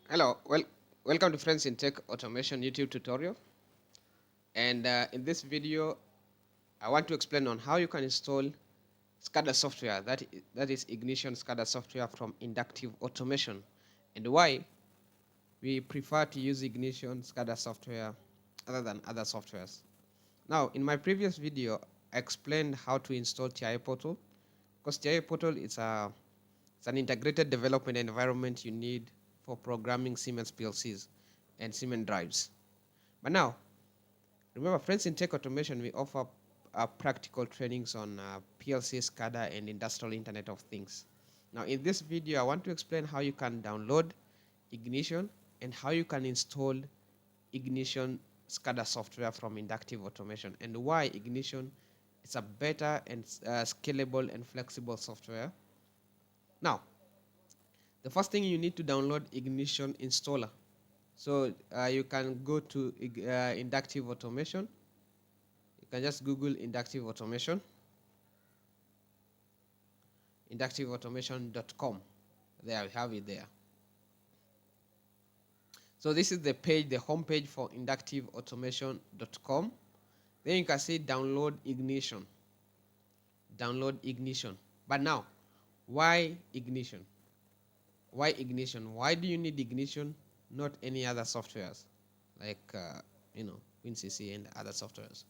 Hello, welcome to Friends in Tech Automation YouTube tutorial. And in this video, I want to explain on how you can install SCADA software, that is Ignition SCADA software from Inductive Automation, and why we prefer to use Ignition SCADA software other than other softwares. Now, in my previous video, I explained how to install TI Portal, because TI Portal it's an integrated development environment you need for programming Siemens PLCs and Siemens drives. But now, remember, Friends in Tech Automation, we offer practical trainings on PLC, SCADA, and Industrial Internet of Things. Now, in this video, I want to explain how you can download Ignition and how you can install Ignition SCADA software from Inductive Automation, and why Ignition is a better and scalable and flexible software. Now, the first thing you need to download Ignition installer. So you can go to Inductive Automation. You can just Google Inductive Automation, inductiveautomation.com. There we have it there. So this is the page, the home page for inductiveautomation.com. Then you can see download Ignition. Download Ignition. But now, why Ignition? Why Ignition? Why do you need Ignition, not any other softwares like WinCC and other softwares?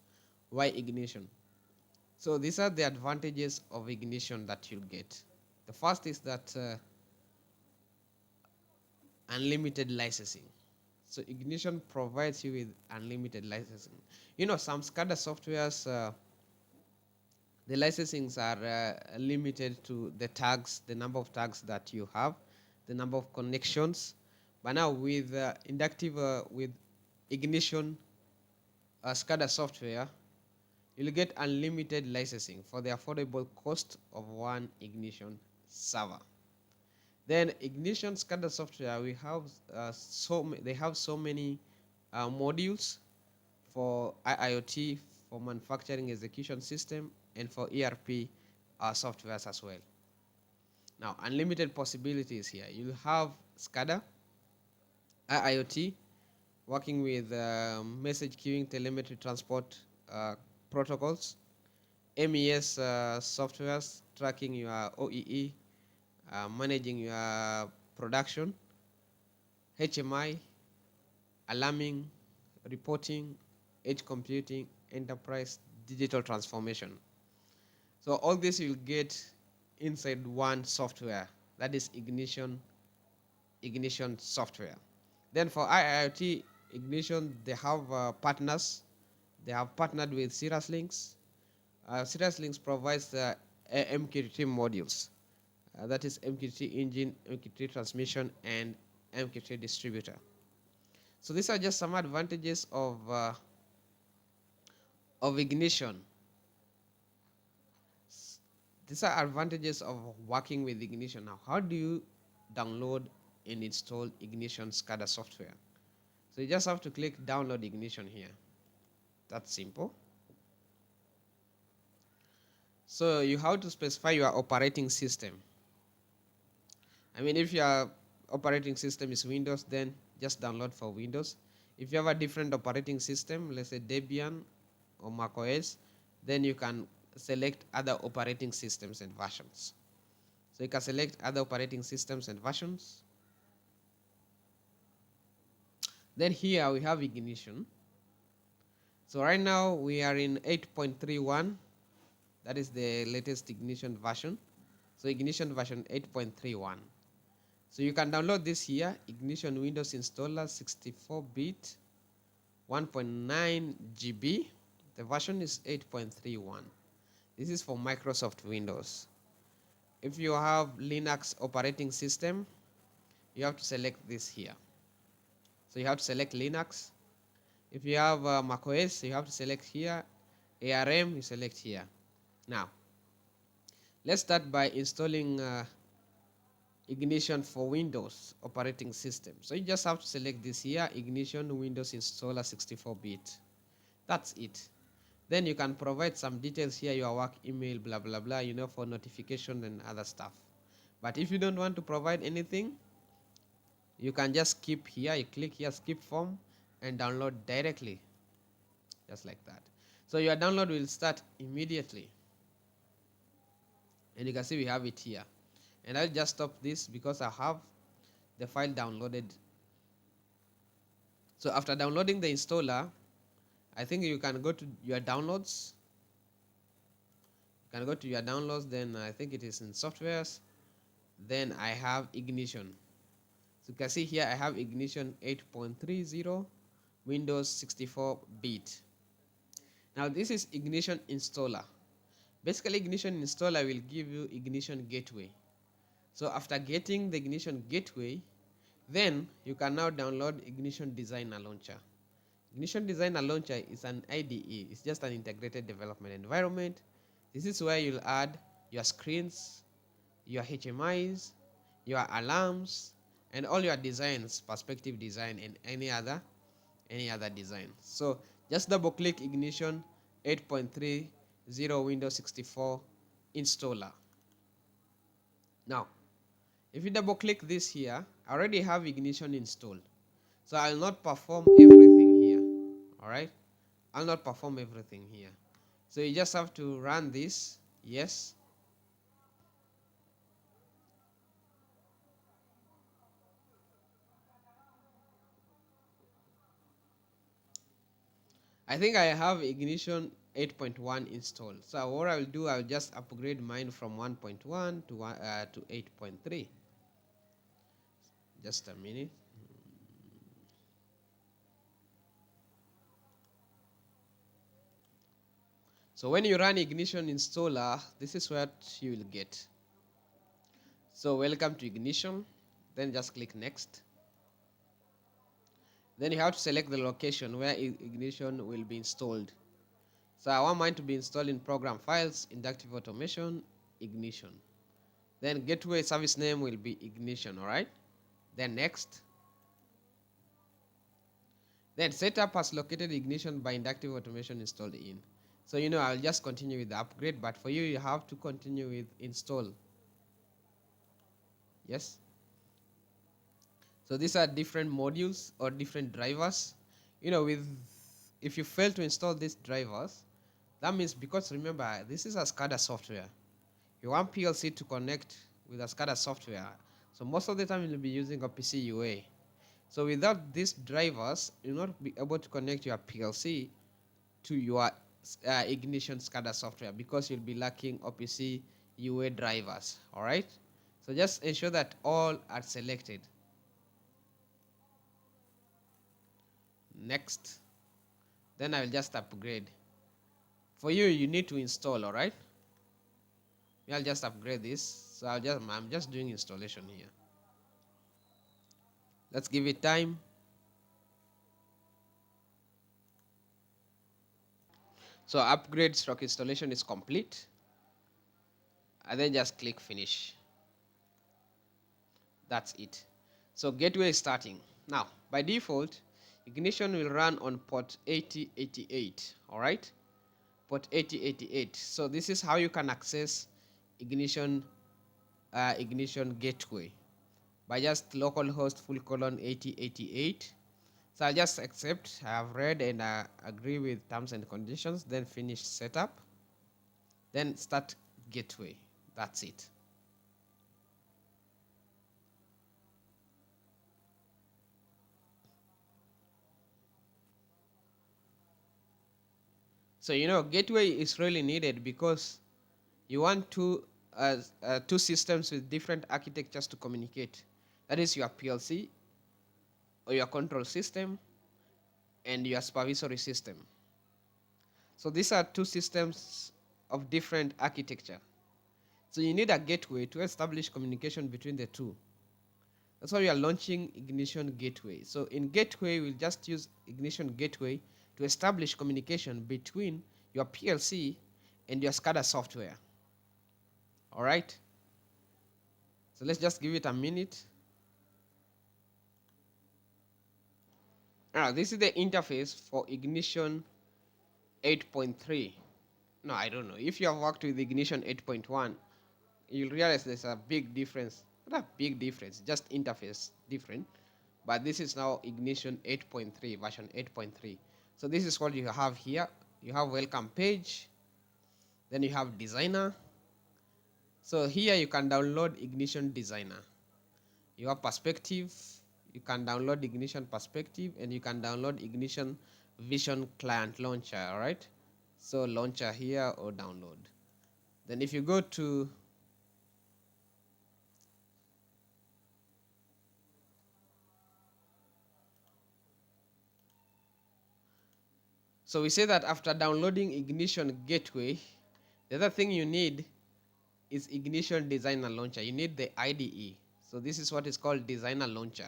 Why Ignition? So these are the advantages of Ignition that you'll get. The first is that unlimited licensing. So Ignition provides you with unlimited licensing. Some SCADA softwares, the licensings are limited to the tags, the number of tags that you have, the number of connections. But now with with Ignition SCADA software, you'll get unlimited licensing for the affordable cost of one Ignition server. Then Ignition SCADA software, we have they have so many modules for IIoT, for manufacturing execution system, and for ERP softwares as well. Now, unlimited possibilities here. You have SCADA, IIoT, working with message queuing, telemetry transport protocols, MES softwares, tracking your OEE, managing your production, HMI, alarming, reporting, edge computing, enterprise digital transformation. So all this you'll get inside one software, that is Ignition software. Then for IIoT Ignition, they have partners. They have partnered with Cirrus Links. Cirrus Links provides the MQTT modules. That is MQTT engine, MQTT transmission, and MQTT distributor. So these are just some advantages of Ignition. These are advantages of working with Ignition. Now, how do you download and install Ignition SCADA software? So you just have to click download Ignition here. That's simple. So you have to specify your operating system. I mean, if your operating system is Windows, then just download for Windows. If you have a different operating system, let's say Debian or macOS, then you can select other operating systems and versions. So you can select other operating systems and versions. Then here we have Ignition. So right now we are in 8.31. That is the latest Ignition version. So Ignition version 8.31. So you can download this here, Ignition Windows Installer 64-bit, 1.9 GB. The version is 8.31. This is for Microsoft Windows. If you have Linux operating system, you have to select this here. So you have to select Linux. If you have macOS, you have to select here. ARM, you select here. Now, let's start by installing Ignition for Windows operating system. So you just have to select this here, Ignition Windows Installer 64-bit. That's it. Then you can provide some details here, your work email, blah, blah, blah, for notification and other stuff. But if you don't want to provide anything, you can just skip here, you click here, skip form, and download directly, just like that. So your download will start immediately, and you can see we have it here. And I'll just stop this because I have the file downloaded. So after downloading the installer, I think you can go to your downloads. You can go to your downloads, then I think it is in softwares. Then I have Ignition. So you can see here I have Ignition 8.30 Windows 64-bit. Now this is Ignition installer. Basically, Ignition installer will give you Ignition gateway. So after getting the Ignition gateway, then you can now download Ignition Designer Launcher. Ignition Designer Launcher is an IDE. It's just an integrated development environment. This is where you'll add your screens, your HMIs, your alarms, and all your designs, perspective design, and any other design. So just double click Ignition 8.30 Windows 64 installer. Now, if you double click this here, I already have Ignition installed. So I'll not perform everything here. Alright? I'll not perform everything here. So you just have to run this. Yes. I think I have Ignition 8.1 installed. So what I'll do, I'll just upgrade mine from 1.1 to 8.3. Just a minute. So when you run Ignition installer, this is what you will get. So welcome to Ignition. Then just click next. Then you have to select the location where Ignition will be installed. So I want mine to be installed in program files, inductive automation, Ignition. Then gateway service name will be Ignition, all right? Then next. Then setup has located Ignition by inductive automation installed in. So I'll just continue with the upgrade, but for you, you have to continue with install. Yes. So these are different modules or different drivers. If you fail to install these drivers, that means, because remember, this is a SCADA software. You want PLC to connect with a SCADA software. So most of the time you'll be using a PC UA. So without these drivers, you'll not be able to connect your PLC to your Ignition SCADA software, because you'll be lacking OPC UA drivers. All right. So just ensure that all are selected. Next. Then I will just upgrade. For you, you need to install. All right. I'll just upgrade this. So I'm just doing installation here. Let's give it time. So upgrade stroke installation is complete. And then just click finish. That's it. So gateway is starting. Now, by default, Ignition will run on port 8088. All right. Port 8088. So this is how you can access Ignition gateway, by just localhost // 8088. So I'll just accept. I have read and agree with terms and conditions. Then finish setup. Then start gateway. That's it. So gateway is really needed because you want two systems with different architectures to communicate. That is your PLC or your control system and your supervisory system. So these are two systems of different architecture. So you need a gateway to establish communication between the two. That's why we are launching Ignition Gateway. So in Gateway, we'll just use Ignition Gateway to establish communication between your PLC and your SCADA software. All right. So let's just give it a minute. Now, this is the interface for Ignition 8.3. No, I don't know. If you have worked with Ignition 8.1, you'll realize there's a big difference. Not a big difference, just interface different. but this is now Ignition 8.3, version 8.3. So this is what you have here. You have welcome page, then you have designer. So here you can download Ignition designer. You have perspective, you can download Ignition perspective, and you can download Ignition vision client launcher. All right, so launcher here or download. Then if you go to so we say that after downloading Ignition gateway, the other thing you need is Ignition designer launcher. You need the IDE. So this is what is called designer launcher,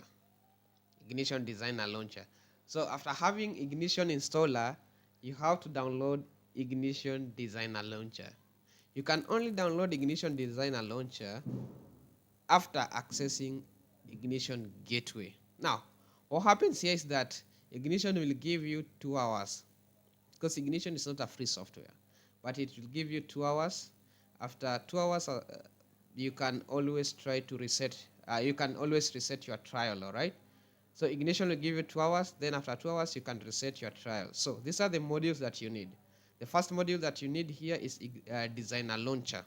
Ignition designer launcher. So after having Ignition installer, you have to download Ignition designer launcher. You can only download Ignition designer launcher after accessing Ignition gateway. Now, what happens here is that Ignition will give you 2 hours, because Ignition is not a free software, but it will give you 2 hours. After 2 hours, you can always try to reset. You can always reset your trial. All right. So Ignition will give you 2 hours. Then after 2 hours, you can reset your trial. So these are the modules that you need. The first module that you need here is designer launcher.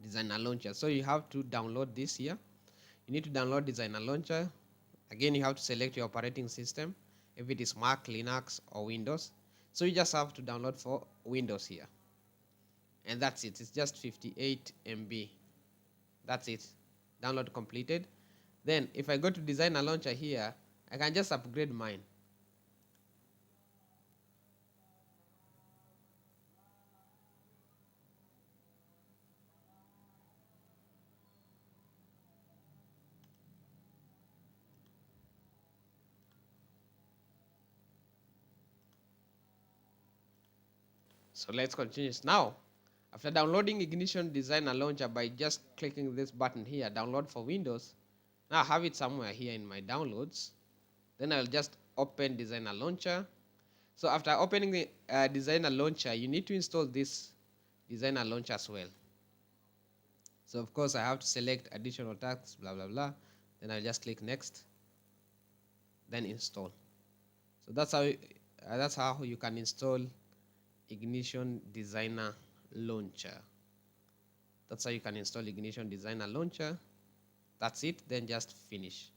Designer launcher. So you have to download this here. You need to download designer launcher. Again, you have to select your operating system, if it is Mac, Linux, or Windows. So you just have to download for Windows here. And that's it. It's just 58 MB. That's it. Download completed. Then if I go to designer launcher here, I can just upgrade mine. So let's continue now. After downloading Ignition designer launcher by just clicking this button here, download for Windows, now I have it somewhere here in my downloads. Then I'll just open designer launcher. So after opening the designer launcher, you need to install this designer launcher as well. So of course I have to select additional tasks, blah blah blah. Then I'll just click next, then install. So that's how you can install Ignition designer launcher. That's how you can install Ignition designer launcher. That's it. Then just finish.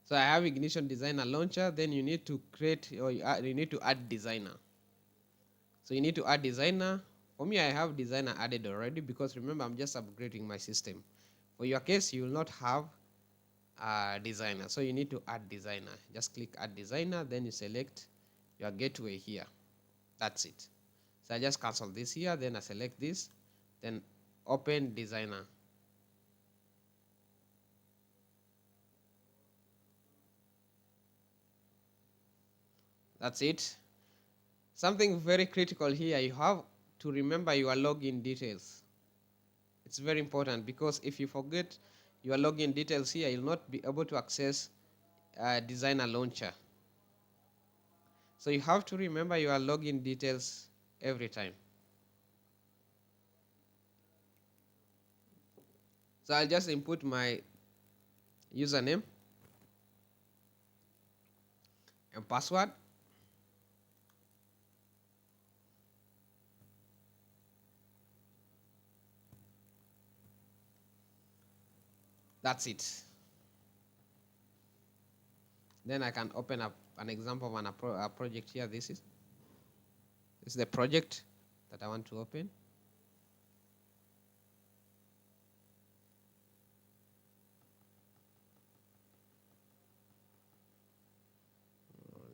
So I have Ignition designer launcher. Then you need to create, or you need to add designer. So you need to add designer. For me, I have designer added already, because remember, I'm just upgrading my system. For your case, you will not have a designer, so you need to add designer. Just click add designer, then you select your gateway here. That's it. So I just cancel this here, then I select this, then open designer. That's it. Something very critical here, you have to remember your login details. It's very important, because if you forget your login details here, you'll not be able to access designer launcher. So you have to remember your login details every time. So I'll just input my username and password. That's it. Then I can open up an example of a project here. This is the project that I want to open.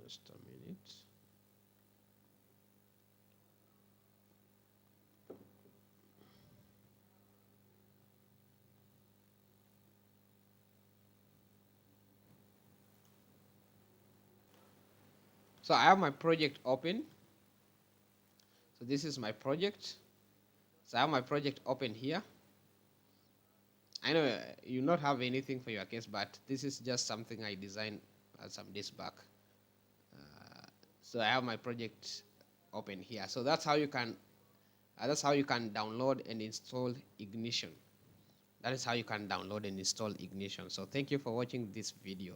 Just a minute. So I have my project open. So this is my project. So I have my project open here. I know you not have anything for your case, but this is just something I designed some days back. So I have my project open here. So that's how you can That's how you can download and install Ignition. That is how you can download and install Ignition. So thank you for watching this video.